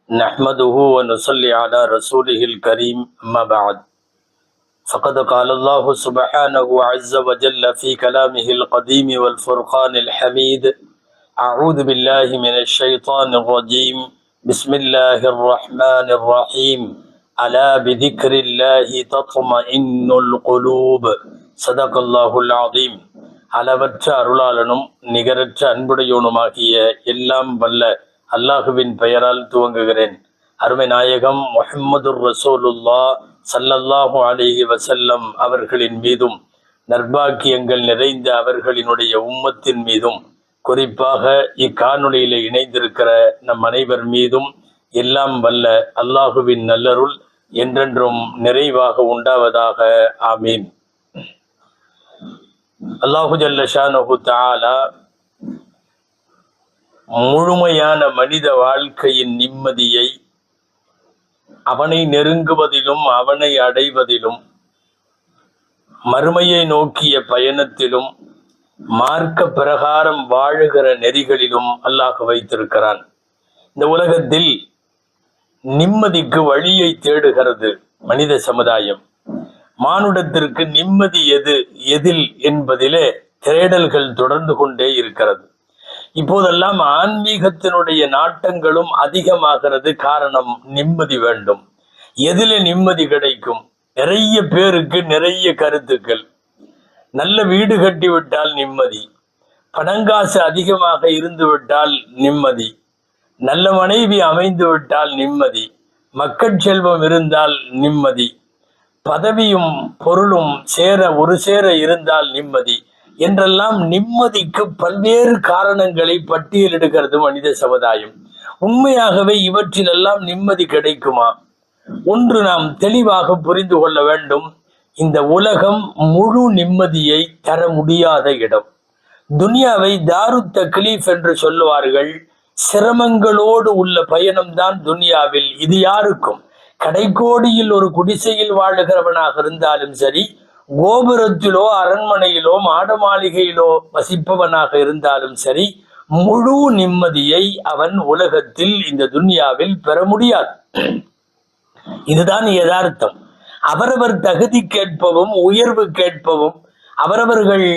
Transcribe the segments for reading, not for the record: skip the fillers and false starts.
نحمده ونصلي على رسوله الكريم أما بعد فقد قال الله سبحانه عز وجل في كلامه القديم والفرقان الحميد أعوذ بالله من الشيطان الرجيم بسم الله الرحمن الرحيم ألا بذكر الله تطمئن القلوب صدق الله العظيم. அளவற்ற அருளாளனும் நிகரற்ற அன்புடையோனுமாகிய எல்லாம் வல்ல அல்லாஹுவின் பெயரால் துவங்குகிறேன். அருமை நாயகம் முஹம்மதுர் ரசூலுல்லா ஸல்லல்லாஹு அலைஹி வஸல்லம் அவர்களின் மீதும் நற்பாக்கியங்கள் நிறைந்த அவர்களினுடைய உம்மத்தின் மீதும் குறிப்பாக இக்காணொளியில இணைந்திருக்கிற நம் அனைவர் மீதும் எல்லாம் வல்ல அல்லாஹுவின் நல்லருள் என்றென்றும் நிறைவாக உண்டாவதாக. ஆமீன். அல்லாஹு ஜல்ல ஷானஹு தஆலா முழுமையான மனித வாழ்க்கையின் நிம்மதியை அவனை நெருங்குவதிலும் அவனை அடைவதிலும் மறுமையை நோக்கிய பயணத்திலும் மார்க்க பிரகாரம் வாழுகிற நெறிகளிலும் அல்லாஹ் வைத்திருக்கிறான். இந்த உலகத்தில் நிம்மதிக்கு வழியை தேடுகிறது மனித சமுதாயம். மானுடத்திற்கு நிம்மதி எதில் என்பதிலே தேடல்கள் தொடர்ந்து கொண்டே இருக்கிறது. இப்போதெல்லாம் ஆன்மீகத்தினுடைய நாட்டங்களும் அதிகமாகிறது. காரணம், நிம்மதி வேண்டும். எதில நிம்மதி கிடைக்கும்? நிறைய பேருக்கு நிறைய கருத்துக்கள். நல்ல வீடு கட்டிவிட்டால் நிம்மதி, பணங்காசு அதிகமாக இருந்து விட்டால் நிம்மதி, நல்ல மனைவி அமைந்து விட்டால் நிம்மதி, மக்கள் செல்வம் இருந்தால் நிம்மதி, பதவியும் பொருளும் ஒரு சேர இருந்தால் நிம்மதி என்றெல்லாம் நிம்மதிக்கு பல்வேறு காரணங்களை பட்டியலிடுகிறது மனித சமுதாயம். உண்மையாகவே இவற்றிலெல்லாம் நிம்மதி கிடைக்குமா? ஒன்று நாம் தெளிவாக புரிந்து கொள்ள வேண்டும். இந்த உலகம் முழு நிம்மதியை தர முடியாத இடம். துனியாவை தாரு தக்லீஃப் என்று சொல்லுவார்கள். சிரமங்களோடு உள்ள பயணம்தான் துனியாவில். இது யாருக்கும், கடைக்கோடியில் ஒரு குடிசையில் வாழுகிறவனாக இருந்தாலும் சரி, கோபுரத்திலோ அரண்மனையிலோ மாட மாளிகையிலோ வசிப்பவனாக இருந்தாலும் சரி, முழு நிம்மதியை அவன் உலகத்தில் இந்த துன்யாவில் பெற முடியாது. இதுதான் யதார்த்தம். அவரவர் தகுதி கேட்பவும் உயர்வு கேட்பவும் அவரவர்கள்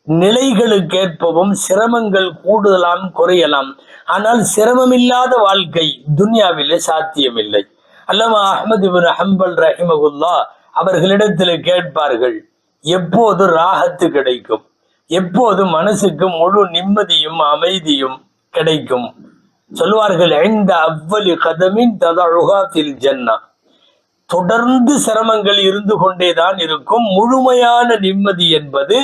நிலைகளுக்கேற்பவும் சிரமங்கள் கூடுதலாம் குறையலாம். ஆனால் சிரமமில்லாத வாழ்க்கை துன்யாவிலே சாத்தியமில்லை. அல்லமா அஹ்மது இப்னு ஹம்பல் ரஹிமஹுல்லா அவர்களிடத்தில் கேட்பார்கள், எப்போது ராஹத்து கிடைக்கும், எப்போது மனசுக்கு முழு நிம்மதியும் அமைதியும் கிடைக்கும்? சொல்வார்கள், இந்த அவ்வளி கதமின் ததழுகா ஃபில் ஜன்னா. தொடர்ந்து சிரமங்கள் இருந்து கொண்டேதான் இருக்கும். முழுமையான நிம்மதி என்பது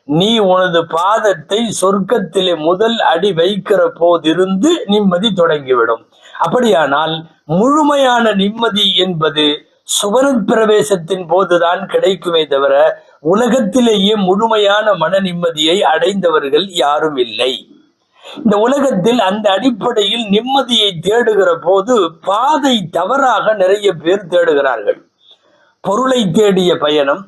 நீ உனது பாதத்தை சொர்க்கத்திலே முதல் அடி வைக்கிற போதிருந்து நிம்மதி தொடங்கிவிடும். அப்படியானால் முழுமையான நிம்மதி என்பது சுவனப் பிரவேசத்தின் போதுதான் கிடைக்குமே தவிர உலகத்திலேயே முழுமையான மன நிம்மதியை அடைந்தவர்கள் யாரும் இல்லை. இந்த உலகத்தில் அந்த அடிப்படையில் நிம்மதியை தேடுகிற போது பாதை தவறாக நிறைய பேர் தேடுகிறார்கள். பொருளை தேடிய பயணம்,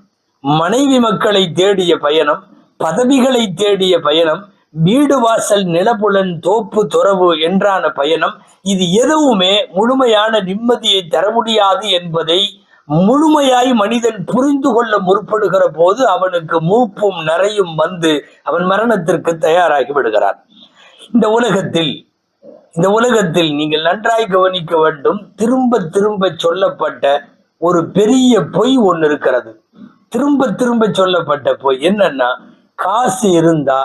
மனைவி மக்களை தேடிய பயணம், பதவிகளை தேடிய பயணம், வீடு வாசல் நிலப்புலன் தோப்பு துறவு என்றான பயணம், இது எதுவுமே முழுமையான நிம்மதியை தர முடியாது என்பதை முழுமையாய் மனிதன் புரிந்து கொள்ள முற்படுகிற போது அவனுக்கு மூப்பும் நரையும் வந்து அவன் மரணத்திற்கு தயாராகி விடுகிறான். இந்த உலகத்தில் நீங்கள் நன்றாய் கவனிக்க வேண்டும். திரும்ப திரும்ப சொல்லப்பட்ட ஒரு பெரிய பொய் ஒன்று இருக்கிறது. திரும்ப திரும்ப சொல்லப்பட்ட பொய் என்னன்னா, காசு இருந்தா,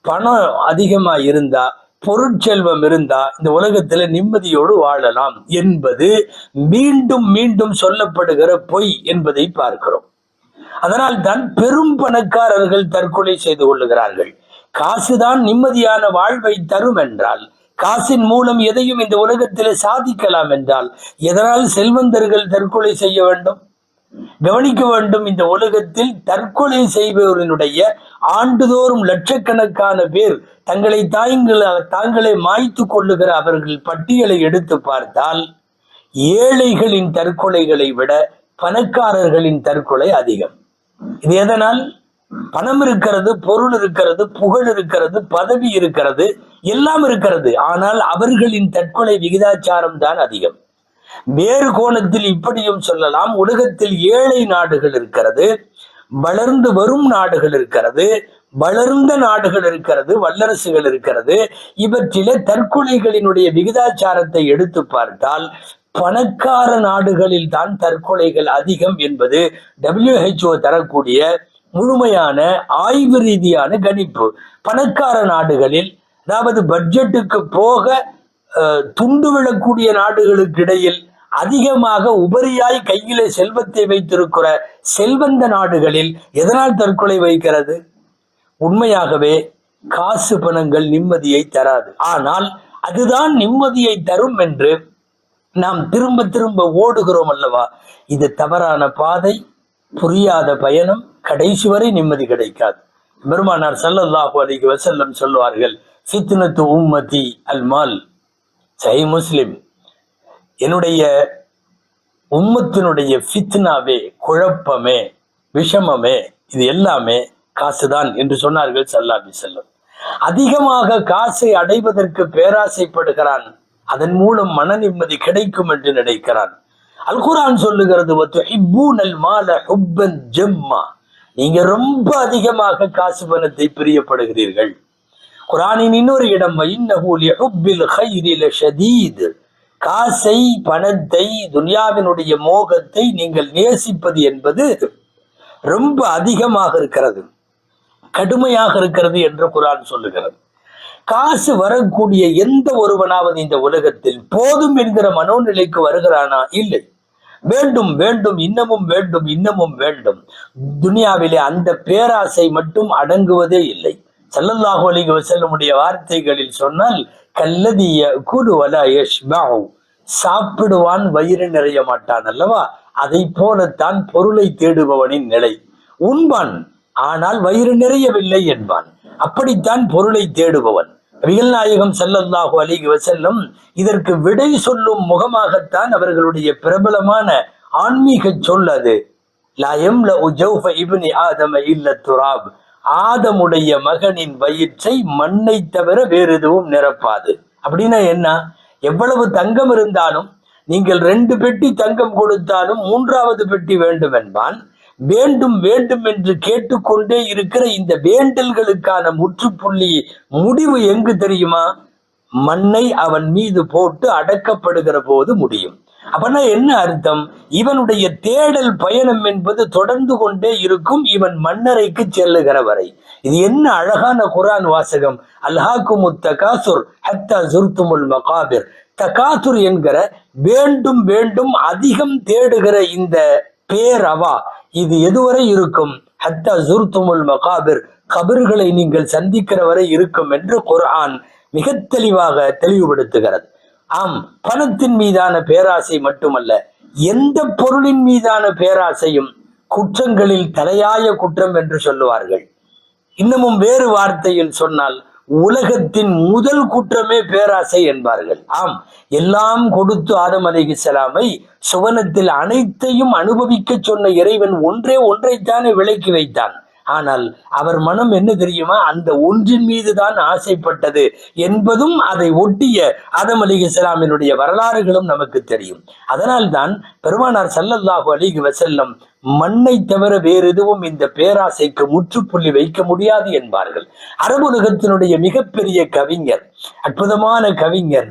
பணம் அதிகமா இருந்தா, பொருட்செல்வம் இருந்தா இந்த உலகத்துல நிம்மதியோடு வாழலாம் என்பது மீண்டும் மீண்டும் சொல்லப்படுகிற பொய் என்பதை பார்க்கிறோம். அதனால் தான் பெரும் பணக்காரர்கள் தற்கொலை செய்து கொள்ளுகிறார்கள். காசுதான் நிம்மதியான வாழ்வை தரும் என்றால், காசின் மூலம் எதையும் இந்த உலகத்திலே சாதிக்கலாம் என்றால், எதனால் செல்வந்தர்கள் தற்கொலை செய்ய வேண்டும்? கவனிக்க வேண்டும். இந்த உலகத்தில் தற்கொலை செய்பவர்களுடைய ஆண்டுதோறும் லட்சக்கணக்கான பேர் தங்களை தாங்களே மாய்த்து கொள்ளுகிற அவர்கள் பட்டியலை எடுத்து பார்த்தால், ஏழைகளின் தற்கொலைகளை விட பணக்காரர்களின் தற்கொலை அதிகம். இது எதனால்? பணம் இருக்கிறது, பொருள் இருக்கிறது, புகழ் இருக்கிறது, பதவி இருக்கிறது, எல்லாம் இருக்கிறது. ஆனால் அவர்களின் தற்கொலை விகிதாச்சாரம் தான் அதிகம். வேறு கோணத்தில் இப்படியும் சொல்லலாம், உலகத்தில் ஏழை நாடுகள் இருக்கிறது, வளர்ந்து வரும் நாடுகள் இருக்கிறது, வளர்ந்த நாடுகள் இருக்கிறது, வல்லரசுகள் இருக்கிறது. இவற்றிலே தற்கொலைகளினுடைய விகிதாச்சாரத்தை எடுத்து பார்த்தால் பணக்கார நாடுகளில் தான் தற்கொலைகள் அதிகம் என்பது WHO தரக்கூடிய முழுமையான ஆய்வு ரீதியான கணிப்பு. பணக்கார நாடுகளில், அதாவது பட்ஜெட்டுக்கு போக துண்டு விழக்கூடிய நாடுகளுக்கு இடையில் அதிகமாக உபரியாய் கையில செல்வத்தை வைத்திருக்கிற செல்வந்த நாடுகளில் எதனால் தற்கொலை வைக்கிறது? உண்மையாகவே காசு பணங்கள் நிம்மதியை தராது. ஆனால் அதுதான் நிம்மதியை தரும் என்று நாம் திரும்ப திரும்ப ஓடுகிறோம் அல்லவா? இது தவறான பாதை, புரியாத பயணம், கடைசி வரை நிம்மதி கிடைக்காது. பெருமானார் ஸல்லல்லாஹு அலைஹி வஸல்லம் சொல்வார்கள், ஃபித்னத்து உம்மதி அல் மால். சஹீஹ் முஸ்லிம். என்னுடைய உம்மத்தினுடைய ஃபித்னாவே, குழப்பமே, விஷமமே, இது எல்லாமே காசுதான் என்று சொன்னார்கள் ஸல்லல்லாஹு அலைஹி வஸல்லம். அதிகமாக காசை அடைவதற்கு பேராசைப்படுகிறான், அதன் மூலம் மன நிம்மதி கிடைக்கும் என்று நினைக்கிறான். அல் குர்ஆன் சொல்லுகிறது, வதுஹிப்பூனல் மால ஹுப்பன் ஜம்மா. நீங்க ரொம்ப அதிகமாக காசு பணத்தை பிரியப்படுகிறீர்கள். குர்ஆனின் இன்னொரு இடம், இன்னஹு லிஹுப்பில் கைரி லஷதீத். காசை, பணத்தை, துன்யாவினுடைய மோகத்தை நீங்கள் நேசிப்பது என்பது ரொம்ப அதிகமாக இருக்கிறது, கடுமையாக இருக்கிறது என்று குர்ஆன் சொல்லுகிறது. காசு வரக்கூடிய எந்த ஒருவனாவது இந்த உலகத்தில் போதும் என்கிற மனோநிலைக்கு வருகிறானா? இல்லை. வேண்டும் வேண்டும், இன்னமும் வேண்டும், இன்னமும் வேண்டும். துனியாவிலே அந்த பேராசை மட்டும் அடங்குவதே இல்லை. ஸல்லல்லாஹு அலைஹி வஸல்லமுடைய வார்த்தைகளில் சொன்னால், கல்லதி யகுலு வலா யஷ்பஉ. சாப்பிடுவான், வயிறு நிறைய மாட்டான் அல்லவா? அதை போலத்தான் பொருளை தேடுபவனின் நிலை. உண்பான், ஆனால் வயிறு நிறையவில்லை என்பான். அப்படித்தான் பொருளை தேடுபவன். நபிகள் நாயகம் ஸல்லல்லாஹு அலைஹி வஸல்லம் இதற்கு விடை சொல்லும் முகமாகத்தான் அவர்களுடைய பிரபலமான ஆன்மீக சொல் அது. லா யம்லஉ ஜௌஃப இப்னி ஆதம இல்ல துராப். ஆதமுடைய மகனின் வயிற்றை மண்ணை தவிர வேறு எதுவும் நிரப்பாது. அப்படின்னா என்ன? எவ்வளவு தங்கம் இருந்தாலும், நீங்கள் 2 பெட்டி தங்கம் கொடுத்தாலும் 3வது பெட்டி வேண்டும் என்பான். வேண்டும் வேண்டும் என்று கேட்டுக்கொண்டே இருக்கிற இந்த வேண்டல்களுக்கான முற்றுப்புள்ளி, முடிவு எங்கு தெரியுமா? மண்ணை அவன் மீது போட்டு அடக்கப்படுகிற போது முடியும். அப்பனா என்ன அர்த்தம்? இவனுடைய தேடல் பயணம் என்பது தொடர்ந்து கொண்டே இருக்கும், இவன் மன்னரைக்கு செல்லுகிற வரை. இது என்ன அழகான குர்ஆன் வாசகம்! அல்ஹாக்குமுத் தகாசுர் ஹத்தா ஸுர்துமுல் மகாபிர். தகாசுர் என்கிற வேண்டும் வேண்டும் அதிகம் தேடுகிற இந்த பேரவா, இது எதுவரை இருக்கும்? ஹத்தா ஸுர்துமுல் மகாபிர். கபர்களை நீங்கள் சந்திக்கிற வரை இருக்கும் என்று குர்ஆன் மிக தெளிவாக தெளிவுபடுத்துகிறது. ஆம், பணத்தின் மீதான பேராசை மட்டுமல்ல, எந்த பொருளின் மீதான பேராசையும் குற்றங்களில் தலையாய குற்றம் என்று சொல்லுவார்கள். இன்னமும் வேறு வார்த்தையில் சொன்னால், உலகத்தின் முதல் குற்றமே பேராசை என்பார்கள். ஆம், எல்லாம் கொடுத்து ஆதம் அலைஹிஸ்ஸலாமை சுவனத்தில் அனைத்தையும் அனுபவிக்க சொன்ன இறைவன் ஒன்றே ஒன்றைத்தானே விலக்கி வைத்தான். ஆனால் அவர் மனம் என்ன தெரியுமா? அந்த ஒன்றின் மீதுதான் ஆசைப்பட்டது என்பதும் அதை ஒட்டிய ஆதம் அலைஹிஸ்ஸலாமினுடைய வரலாறுகளும் நமக்கு தெரியும். அதனால் தான் பெருமானார் ஸல்லல்லாஹு அலைஹி வஸல்லம் மண்ணை தவிர வேறு எதுவும் இந்த பேராசைக்கு முற்றுப்புள்ளி வைக்க முடியாது என்பார்கள். அரபுலகத்தினுடைய மிகப்பெரிய கவிஞர், அற்புதமான கவிஞர்,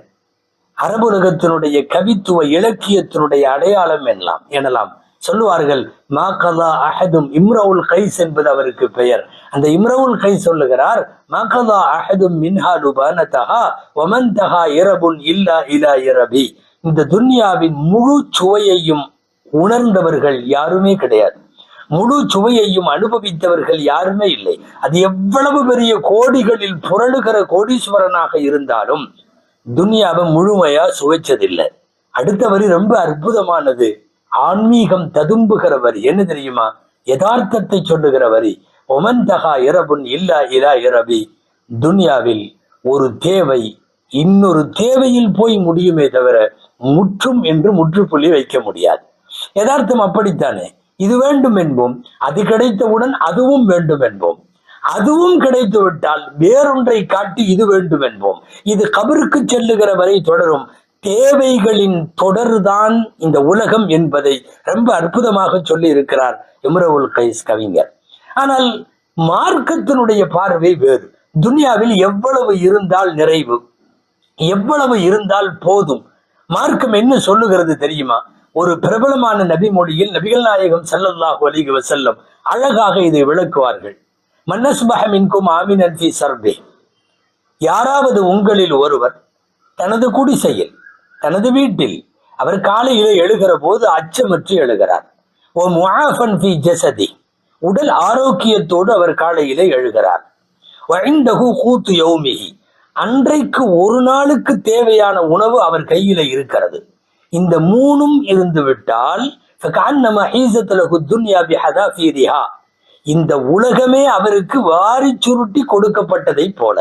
அரபுலகத்தினுடைய கவித்துவ இலக்கியத்தினுடைய அடையாளம் எனலாம். சொல்லுவார்கள், மா கதா அஹதும், இம்ரவுல் கைஸ் என்பது அவருக்கு பெயர். அந்த இம்ரவுல் கைஸ் சொல்லுகிறார், மா கதா அஹதும் மின்ஹா லுபானதஹா வமன்தஹா இரபுன் இல்லா இலா இரபி. இந்த துன்யாவின் முழு சுவையையும் உணர்ந்தவர்கள் யாருமே கிடையாது, முழு சுவையையும் அனுபவித்தவர்கள் யாருமே இல்லை. அது எவ்வளவு பெரிய கோடிகளில் புரளுகிற கோடீஸ்வரனாக இருந்தாலும் துன்யாவை முழுமையா சுவைச்சதில்லை. அடுத்த வரி ரொம்ப அற்புதமானது, ஆன்மீகம் ததும்புகிற வரி. என்ன தெரியுமா? யதார்த்தத்தை சொல்லுகிற வரி. ஒமன் தகா இரபுன் இல்லா இலா இரபி. துன்யாவில் ஒரு தேவை இன்னொரு தேவையில் போய் முடியுமே தவிர முற்றும் என்று முற்றுப்புள்ளி வைக்க முடியாது. யதார்த்தம் அப்படித்தானே. இது வேண்டும் என்போம், அது கிடைத்தவுடன் அதுவும் வேண்டும் என்போம், அதுவும் கிடைத்து விட்டால் வேறொன்றை காட்டி இது வேண்டும் என்போம். இது கபருக்கு செல்லுகிற வரை தொடரும். தேவைகளின் தொடர்தான் இந்த உலகம் என்பதை ரொம்ப அற்புதமாக சொல்லி இருக்கிறார் இம்ருல் கைஸ் கவிஞர். ஆனால் மார்க்கத்தினுடைய பார்வை வேறு. துன்யாவில் எவ்வளவு இருந்தால் நிறைவு, எவ்வளவு இருந்தால் போதும். மார்க்கம் என்ன சொல்லுகிறது தெரியுமா? ஒரு பிரபலமான நபி மொழியில் நபிகள் நாயகம் ஸல்லல்லாஹு அலைஹி வஸல்லம் அழகாக இதை விளக்குவார்கள். மன்னஸ்பஹ மின்கும் ஆமினன் ஃபீ ஸர்பி, யாராவது உங்களில் ஒருவர் தனது குடிசையில், தனது வீட்டில் அவர் காலையில எழுகிற போது அச்சமற்று எழுகிறார். ஓ முஆஃபன் ஃபீ ஜஸதி, உடல் ஆரோக்கியத்தோடு அவர் காலையில எழுகிறார். வஇந்தஹு கூத்து யௌமிஹி, அன்றைக்கு ஒரு நாளுக்கு தேவையான உணவு அவர் கையில இருக்கிறது. இந்த மூணும் இருந்து விட்டால் இந்த உலகமே அவருக்கு வாரி சுருட்டி கொடுக்கப்பட்டதை போல.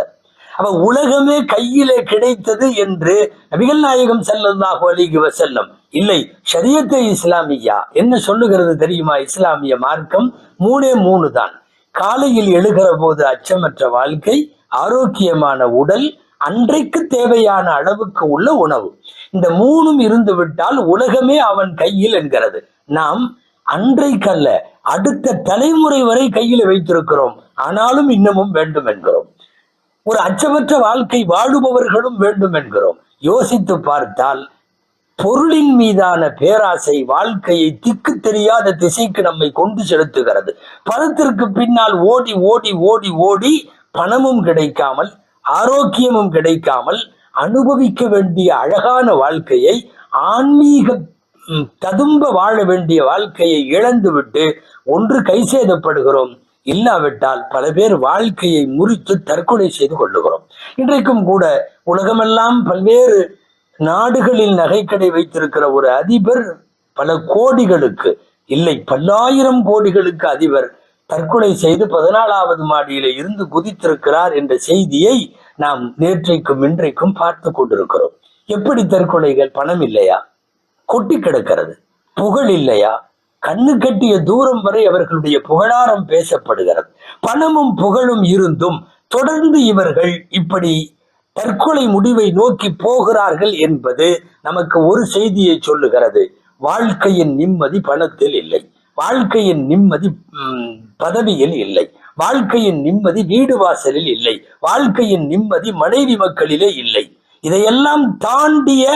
அவ உலகமே கையிலே கிடைத்தது என்று நபிகள் நாயகம் ஸல்லல்லாஹு அலைஹி வஸல்லம் இல்லை, ஷரியத்தை இஸ்லாமியா என்ன சொல்லுகிறது தெரியுமா? இஸ்லாமிய மார்க்கம் 3 தான். காலையில் எழுகிற போது அச்சமற்ற வாழ்க்கை, ஆரோக்கியமான உடல், அன்றைக்கு தேவையான அளவுக்கு உள்ள உணவு. இந்த 3 இருந்து விட்டால் உலகமே அவன் கையில் என்கிறது. நாம் அன்றைக்கல்ல, அடுத்த தலைமுறை வரை கையில் வைத்திருக்கிறோம். ஆனாலும் இன்னமும் வேண்டும் என்கிறோம். ஒரு அச்சமற்ற வாழ்க்கை வாழுபவர்களும் வேண்டும் என்கிறோம். யோசித்து பார்த்தால் பொருளின் மீதான பேராசை வாழ்க்கையை திக்கு தெரியாத திசைக்கு நம்மை கொண்டு செலுத்துகிறது. பணத்திற்கு பின்னால் ஓடி ஓடி ஓடி ஓடி பணமும் கிடைக்காமல், ஆரோக்கியமும் கிடைக்காமல், அனுபவிக்க வேண்டிய அழகான வாழ்க்கையை, ஆன்மீக ததும்ப வாழ வேண்டிய வாழ்க்கையை இழந்துவிட்டு ஒன்று கைசேதப்படுகிறோம், இல்லாவிட்டால் பல பேர் வாழ்க்கையை முறித்து தற்கொலை செய்து கொள்ளுகிறோம். இன்றைக்கும் கூட உலகமெல்லாம் பல்வேறு நாடுகளில் நகைக்கடை வைத்திருக்கிற ஒரு அதிபர் பல கோடிகளுக்கு இல்லை, பல்லாயிரம் கோடிகளுக்கு அதிபர் தற்கொலை செய்து 14வது மாடியில இருந்து குதித்திருக்கிறார் என்ற செய்தியை நாம் நேற்றைக்கும் இன்றைக்கும் பார்த்து கொண்டிருக்கிறோம். எப்படி தற்கொலைகள்? பணம் இல்லையா? கொட்டி கிடக்கிறது. புகழ் இல்லையா? கண்ணு கட்டிய தூரம் வரை அவர்களுடைய புகழாரம் பேசப்படுகிறது. பணமும் புகழும் இருந்தும் தொடர்ந்து இவர்கள் இப்படி தற்கொலை முடிவை நோக்கி போகிறார்கள் என்பது நமக்கு ஒரு செய்தியை சொல்லுகிறது. வாழ்க்கையின் நிம்மதி பணத்தில் இல்லை, வாழ்க்கையின் நிம்மதி பதவியில் இல்லை, வாழ்க்கையின் நிம்மதி வீடு வாசலில் இல்லை, வாழ்க்கையின் நிம்மதி மனைவி மக்களிலே இல்லை. இதையெல்லாம் தாண்டிய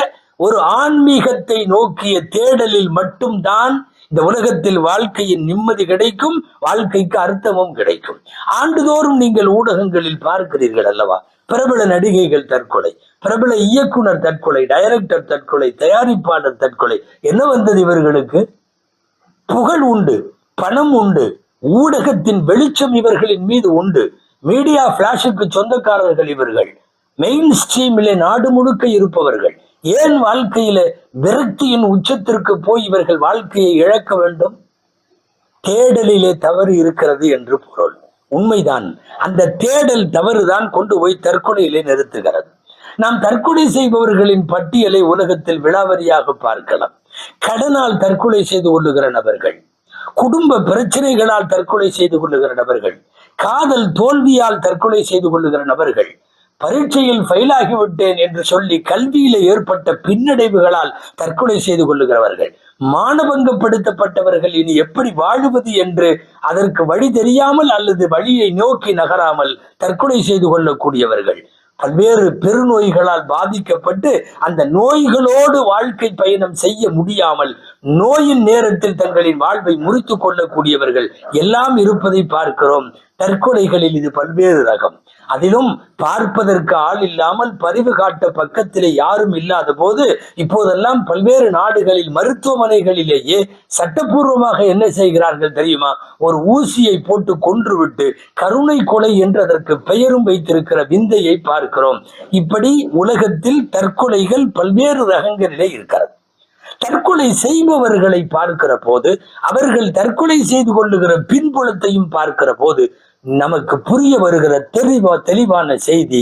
ஒரு ஆன்மீகத்தை நோக்கிய தேடலில் மட்டும்தான் இந்த உலகத்தில் வாழ்க்கையின் நிம்மதி கிடைக்கும், வாழ்க்கைக்கு அர்த்தமும் கிடைக்கும். ஆண்டுதோறும் நீங்கள் ஊடகங்களில் பார்க்கிறீர்கள் அல்லவா? பிரபல நடிகைகள் தற்கொலை, பிரபல இயக்குனர் தற்கொலை, டைரக்டர் தற்கொலை, தயாரிப்பாளர் தற்கொலை. என்ன வந்தது இவர்களுக்கு? புகழ் உண்டு, பணம் உண்டு, ஊடகத்தின் வெளிச்சம் இவர்களின் மீது உண்டு, மீடியா பிளாஷுக்கு சொந்தக்காரர்கள் இவர்கள், மெயின் ஸ்ட்ரீமிலே நாடு முழுக்க இருப்பவர்கள். ஏன் வாழ்க்கையில விரக்தியின் உச்சத்திற்கு போய் இவர்கள் வாழ்க்கையை இழக்க வேண்டும்? தேடலிலே தவறு இருக்கிறது என்று பொருள். உண்மைதான். அந்த தேடல் தவறுதான் கொண்டு போய் தற்கொலையிலே நிறுத்துகிறது. நாம் தற்கொலை செய்பவர்களின் பட்டியலை உலகத்தில் விலாவரியாக பார்க்கலாம். கடனால் தற்கொலை செய்து கொள்ளுகிற நபர்கள், குடும்ப பிரச்சனைகளால் தற்கொலை செய்து கொள்ளுகிற நபர்கள், காதல் தோல்வியால் தற்கொலை செய்து கொள்ளுகிற நபர்கள், பரீட்சையில் ஃபெயிலாகிவிட்டேன் என்று சொல்லி கல்வியில ஏற்பட்ட பின்னடைவுகளால் தற்கொலை செய்து கொள்ளுகிறவர்கள், மானபங்கப்படுத்தப்பட்டவர்கள் இனி எப்படி வாழுவது என்று அதற்கு வழி தெரியாமல் அல்லது வழியை நோக்கி நகராமல் தற்கொலை செய்து கொள்ளக்கூடியவர்கள், பல்வேறு பெருநோய்களால் பாதிக்கப்பட்டு அந்த நோய்களோடு வாழ்க்கை பயணம் செய்ய முடியாமல் நோயின் நேரத்தில் தங்களின் வாழ்வை முறித்து கொள்ளக்கூடியவர்கள் எல்லாம் இருப்பதை பார்க்கிறோம். தற்கொலைகளில் இது பல்வேறு ரகம். அதிலும் பார்ப்பதற்கு ஆள் இல்லாமல் பரிவு காட்ட பக்கத்திலே யாரும் இல்லாத போது இப்போதெல்லாம் பல்வேறு நாடுகளில் மருத்துவமனைகளிலேயே சட்டப்பூர்வமாக என்ன செய்கிறார்கள் தெரியுமா? ஒரு ஊசியை போட்டு கொன்றுவிட்டு கருணை கொலை என்று அதற்கு பெயரும் வைத்திருக்கிற விந்தையை பார்க்கிறோம். இப்படி உலகத்தில் தற்கொலைகள் பல்வேறு ரகங்களிலே இருக்கிறது. தற்கொலை செய்பவர்களை பார்க்கிற போது, அவர்கள் தற்கொலை செய்து கொள்ளுகிற பின்புலத்தையும் பார்க்கிற போது நமக்கு புரிய வருகிற தெளிவான செய்தி,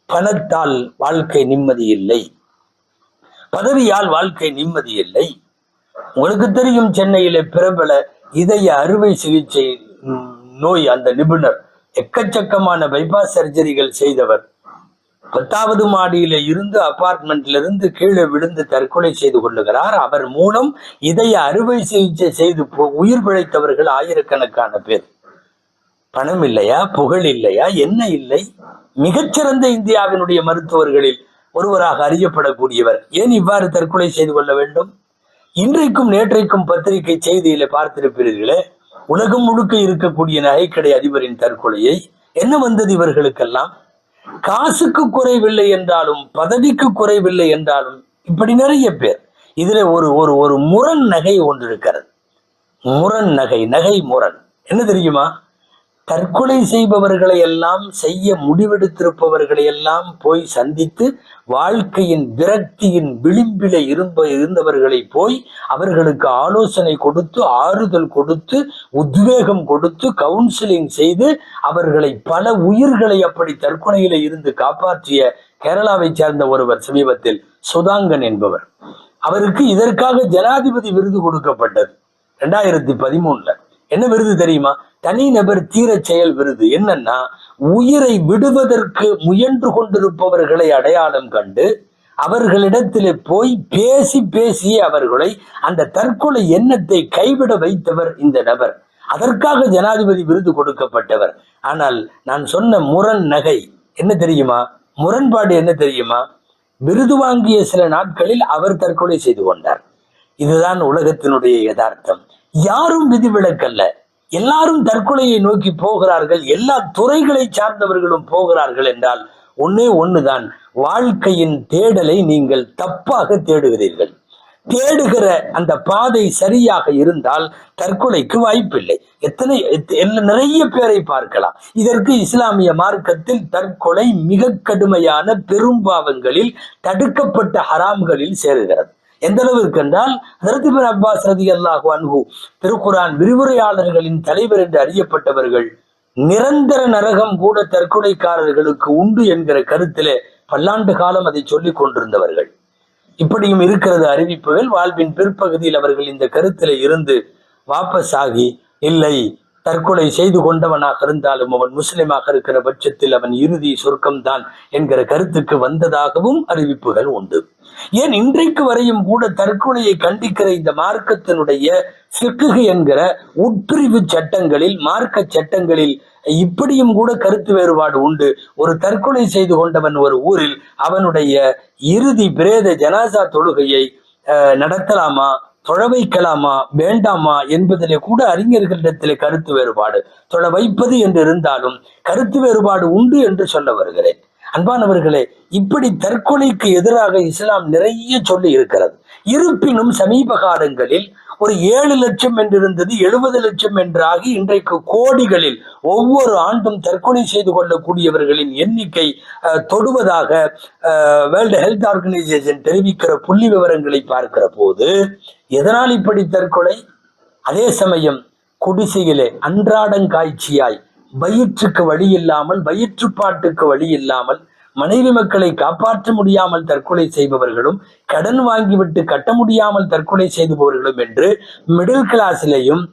பணத்தால் வாழ்க்கை நிம்மதி இல்லை, பதவியால் வாழ்க்கை நிம்மதி இல்லை, உங்களுக்கு தெரியும், சென்னையில பிரபல இதய அறுவை சிகிச்சை நோய் அந்த நிபுணர், எக்கச்சக்கமான பைபாஸ் சர்ஜரிகள் செய்தவர், 10வது மாடியில இருந்து அபார்ட்மெண்ட்ல இருந்து கீழே விழுந்து தற்கொலை செய்து கொள்ளுகிறார். அவர் மூலம் இதய அறுவை சிகிச்சை செய்து உயிர் பிழைத்தவர்கள் ஆயிரக்கணக்கான பேர். பணம் இல்லையா, புகழ் இல்லையா, என்ன இல்லை? மிகச்சிறந்த இந்தியாவினுடைய மருத்துவர்களில் ஒருவராக அறியப்படக்கூடியவர் ஏன் இவ்வாறு தற்கொலை செய்து கொள்ள வேண்டும்? இன்றைக்கும் நேற்றைக்கும் பத்திரிகை செய்தியில பார்த்திருப்பீர்களே, உலகம் முழுக்க இருக்கக்கூடிய நகைக்கடை அதிபரின் தற்கொலையை. என்ன வந்தது இவர்களுக்கெல்லாம்? காசுக்கு குறைவில்லை என்றாலும், பதவிக்கு குறைவில்லை என்றாலும், இப்படி நிறைய பேர். இதுல ஒரு ஒரு ஒரு முரண் நகை ஒன்று இருக்கிறது. முரண் நகை, நகை முரண் என்ன தெரியுமா? தற்கொலை செய்பவர்களை எல்லாம், செய்ய முடிவெடுத்திருப்பவர்களை எல்லாம் போய் சந்தித்து வாழ்க்கையின் விரக்தியின் விளிம்பில இருந்தவர்களை போய் அவர்களுக்கு ஆலோசனை கொடுத்து, ஆறுதல் கொடுத்து, உத்வேகம் கொடுத்து, கவுன்சிலிங் செய்து அவர்களை, பல உயிர்களை அப்படி தற்கொலையில இருந்து காப்பாற்றிய கேரளாவை சேர்ந்த ஒருவர் சமீபத்தில், சுதாங்கன் என்பவர். அவருக்கு இதற்காக ஜனாதிபதி விருது கொடுக்கப்பட்டது 2013. என்ன விருது தெரியுமா? தனிநபர் தீர செயல் விருது. என்னன்னா, உயிரை விடுவதற்கு முயன்று கொண்டிருப்பவர்களை அடையாளம் கண்டு அவர்களிடத்திலே போய் பேசியே அவர்களை அந்த தற்கொலை எண்ணத்தை கைவிட வைத்தவர் இந்த நபர். அதற்காக ஜனாதிபதி விருது கொடுக்கப்பட்டவர். ஆனால் நான் சொன்ன முரண் நகை என்ன தெரியுமா? முரண்பாடு என்ன தெரியுமா? விருது வாங்கிய சில நாட்களில் அவர் தற்கொலை செய்து கொண்டார். இதுதான் உலகத்தினுடைய யதார்த்தம். யாரும் விதிவிலக்கல்ல. எல்லாரும் தற்கொலையை நோக்கி போகிறார்கள். எல்லா துறைகளை சார்ந்தவர்களும் போகிறார்கள் என்றால் ஒன்னே ஒண்ணுதான், வாழ்க்கையின் தேடலை நீங்கள் தப்பாக தேடுகிறீர்கள். தேடுகிற அந்த பாதை சரியாக இருந்தால் தற்கொலைக்கு வாய்ப்பில்லை. நிறைய பேரை பார்க்கலாம். இதற்கு இஸ்லாமிய மார்க்கத்தில் தற்கொலை மிக கடுமையான பெரும்பாவங்களில், தடுக்கப்பட்ட ஹராம்களில் சேருகிறது. எந்த அளவிற்கு என்றால், ஹஜ்ரத் இப்னு அப்பாஸ் ரலியல்லாஹு அன்ஹு திருக்குர்ஆன் விரிவுரையாளர்களின் தலைவர் என்று அறியப்பட்டவர்கள், நிரந்தர நரகம் கூட தற்கொலைக்காரர்களுக்கு உண்டு என்கிற கருத்திலே பல்லாண்டு காலம் அதை சொல்லிக் கொண்டிருந்தவர்கள். இப்படியும் இருக்கிறது அறிவிப்புகள். வாழ்வின் பிற்பகுதியில் அவர்கள் இந்த கருத்திலே இருந்து வாபஸ் ஆகி, இல்லை, தற்கொலை செய்து கொண்டவனாக இருந்தாலும் அவன் முஸ்லிமாக இருக்கிற பட்சத்தில் அவன் இறுதி சொர்க்கம்தான் என்கிற கருத்துக்கு வந்ததாகவும் அறிவிப்புகள் உண்டு. ஏன் இன்றைக்கு வரையும் கூட தற்கொலையை கண்டிக்கிற இந்த மார்க்கத்தினுடைய ஃபிக்ஹ் என்கிற உட்பிரிவு சட்டங்களில், மார்க்க சட்டங்களில் இப்படியும் கூட கருத்து வேறுபாடு உண்டு. ஒரு தற்கொலை செய்து கொண்டவன் ஒரு ஊரில் அவனுடைய இறுதி பிரேத ஜனாசா தொழுகையை நடத்தலாமா, தொழ வைக்கலாமா, வேண்டாமா என்பதிலே கூட அறிஞர்களிடத்திலே கருத்து வேறுபாடு. தொழ வைப்பது என்று இருந்தாலும் கருத்து வேறுபாடு உண்டு என்று சொல்ல வருகிறேன். அன்பானவர்களே, இப்படி தற்கொலைக்கு எதிராக இஸ்லாம் நிறைய சொல்லி இருக்கிறது. இருப்பினும் சமீப காலங்களில் ஒரு 7 லட்சம் என்றிருந்தது 70 லட்சம் என்றாகி இன்றைக்கு கோடிகளில் ஒவ்வொரு ஆண்டும் தற்கொலை செய்து கொள்ளக்கூடியவர்களின் எண்ணிக்கை தொடுவதாக வேர்ல்டு ஹெல்த் ஆர்கனைசேஷன் தெரிவிக்கிற புள்ளி விவரங்களை பார்க்கிற போது, எதனால் இப்படி தற்கொலை? அதே சமயம் குடிசையிலே அன்றாடங்காய்ச்சியாய், வயிற்றுக்கு வழி இல்லாமல், வயிற்றுப்பாட்டுக்கு வழி இல்லாமல், மனைவி மக்களை காப்பாற்ற முடியாமல் தற்கொலை செய்பவர்களும், கடன் வாங்கிவிட்டு கட்ட முடியாமல் தற்கொலை செய்பவர்களும் என்று மிடில் கிளாஸ்லையும்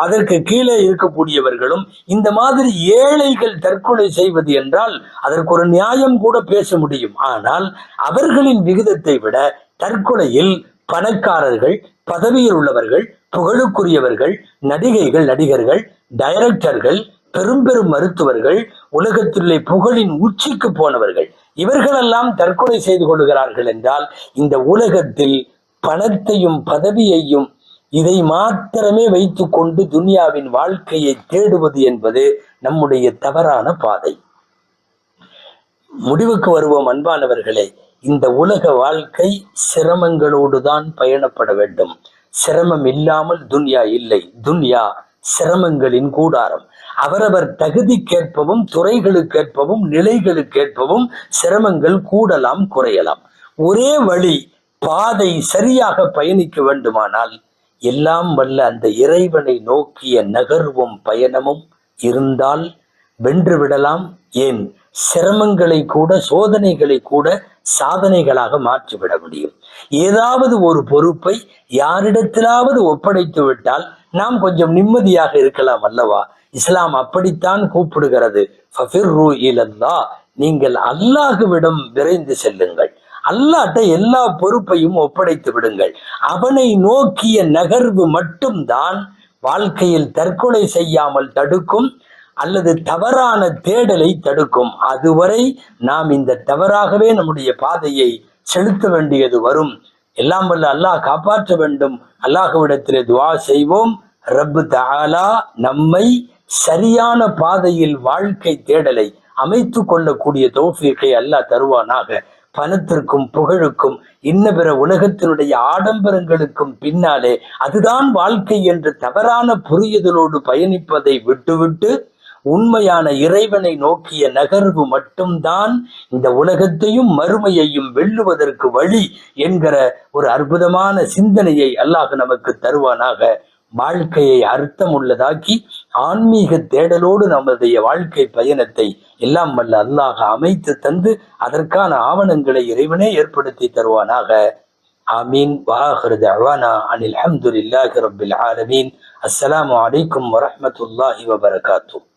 அதற்கு கீழே இருக்கக்கூடியவர்களும் இந்த மாதிரி ஏழைகள் தற்கொலை செய்வது என்றால் அதற்கு ஒரு நியாயம் கூட பேச முடியும். ஆனால் அவர்களின் விகிதத்தை விட தற்கொலையில் பணக்காரர்கள், பதவியில் உள்ளவர்கள், புகழுக்குரியவர்கள், நடிகைகள், நடிகர்கள், டைரக்டர்கள், பெரும் பெரும் மருத்துவர்கள், உலகத்திலே புகழின் உச்சிக்கு போனவர்கள், இவர்களெல்லாம் தற்கொலை செய்து கொள்கிறார்கள் என்றால் இந்த உலகத்தில் பணத்தையும் பதவியையும் இதை மாத்திரமே வைத்துக் கொண்டு துனியாவின் வாழ்க்கையை தேடுவது என்பது நம்முடைய தவறான பாதை. முடிவுக்கு வருவோம் அன்பானவர்களே. இந்த உலக வாழ்க்கை சிரமங்களோடு தான் பயணப்பட வேண்டும். சிரமம் இல்லாமல் துன்யா இல்லை. துன்யா சிரமங்களின் கூடாரம். அவரவர் தகுதிக்கேற்பவும், துறைகளுக்கேற்பவும், நிலைகளுக்கேற்பவும் சிரமங்கள் கூடலாம், குறையலாம். ஒரே வழி, பாதை சரியாக பயணிக்க வேண்டுமானால் எல்லாம் வல்ல அந்த இறைவனை நோக்கிய நகர்வும் பயணமும் இருந்தால் வென்று விடலாம். ஏன், சிரமங்களை கூட, சோதனைகளை கூட சாதனைகளாக மாற்றிவிட முடியும். ஏதாவது ஒரு பொறுப்பை யாரிடத்திலாவது ஒப்படைத்து விட்டால் நாம் கொஞ்சம் நிம்மதியாக இருக்கலாம் அல்லவா? இஸ்லாம் அப்படித்தான் கூப்பிடுகிறது. ஃபஃபிர்ரு இலல்லாஹ், நீங்கள் அல்லாஹ்விடம் விரைந்து செல்லுங்கள். அல்லாஹ்ட்ட எல்லா பொறுப்பையும் ஒப்படைத்து விடுங்கள். அவனை நோக்கிய நகர்வு மட்டும்தான் வாழ்க்கையில் தற்கொலை செய்யாமல் தடுக்கும் அல்லது தவறான தேடலை தடுக்கும். அதுவரை நாம் இந்த தவறாகவே நம்முடைய பாதையை செலுத்த வேண்டியது வரும். எல்லாம் வல்ல அல்லாஹ் காப்பாற்ற வேண்டும். அல்லாஹ்விடத்திலே துஆ செய்வோம். ரப்பு தஆலா நம்மை சரியான பாதையில் வாழ்க்கை தேடலை அமைத்து கொள்ளக்கூடிய தௌஃபீகை அல்லாஹ் தருவானாக. பணத்திற்கும் புகழுக்கும் இன்ன பிற உலகத்தினுடைய ஆடம்பரங்களுக்கும் பின்னாலே அதுதான் வாழ்க்கை என்று தவறான புரியுதலோடு பயணிப்பதை விட்டுவிட்டு உண்மையான இறைவனை நோக்கிய நகர்வு மட்டும்தான் இந்த உலகத்தையும் மறுமையையும் வெல்லுவதற்கு வழி என்கிற ஒரு அற்புதமான சிந்தனையை அல்லாஹ் நமக்கு தருவானாக. வாழ்க்கையை அர்த்தம் உள்ளதாக்கி ஆன்மீக தேடலோடு நம்முடைய வாழ்க்கை பயணத்தை எல்லாம் வல்ல அல்லாஹ் அமைத்து தந்து அதற்கான ஆவணங்களை இறைவனே ஏற்படுத்தி தருவானாக. ஆமீன். வாஹிரு தஅவானா அனில் ஹம்துலில்லாஹி ரப்பில் ஆலமீன். அஸ்ஸலாமு அலைக்கும் வரஹ்மத்துல்லாஹி வபரகாத்துஹு.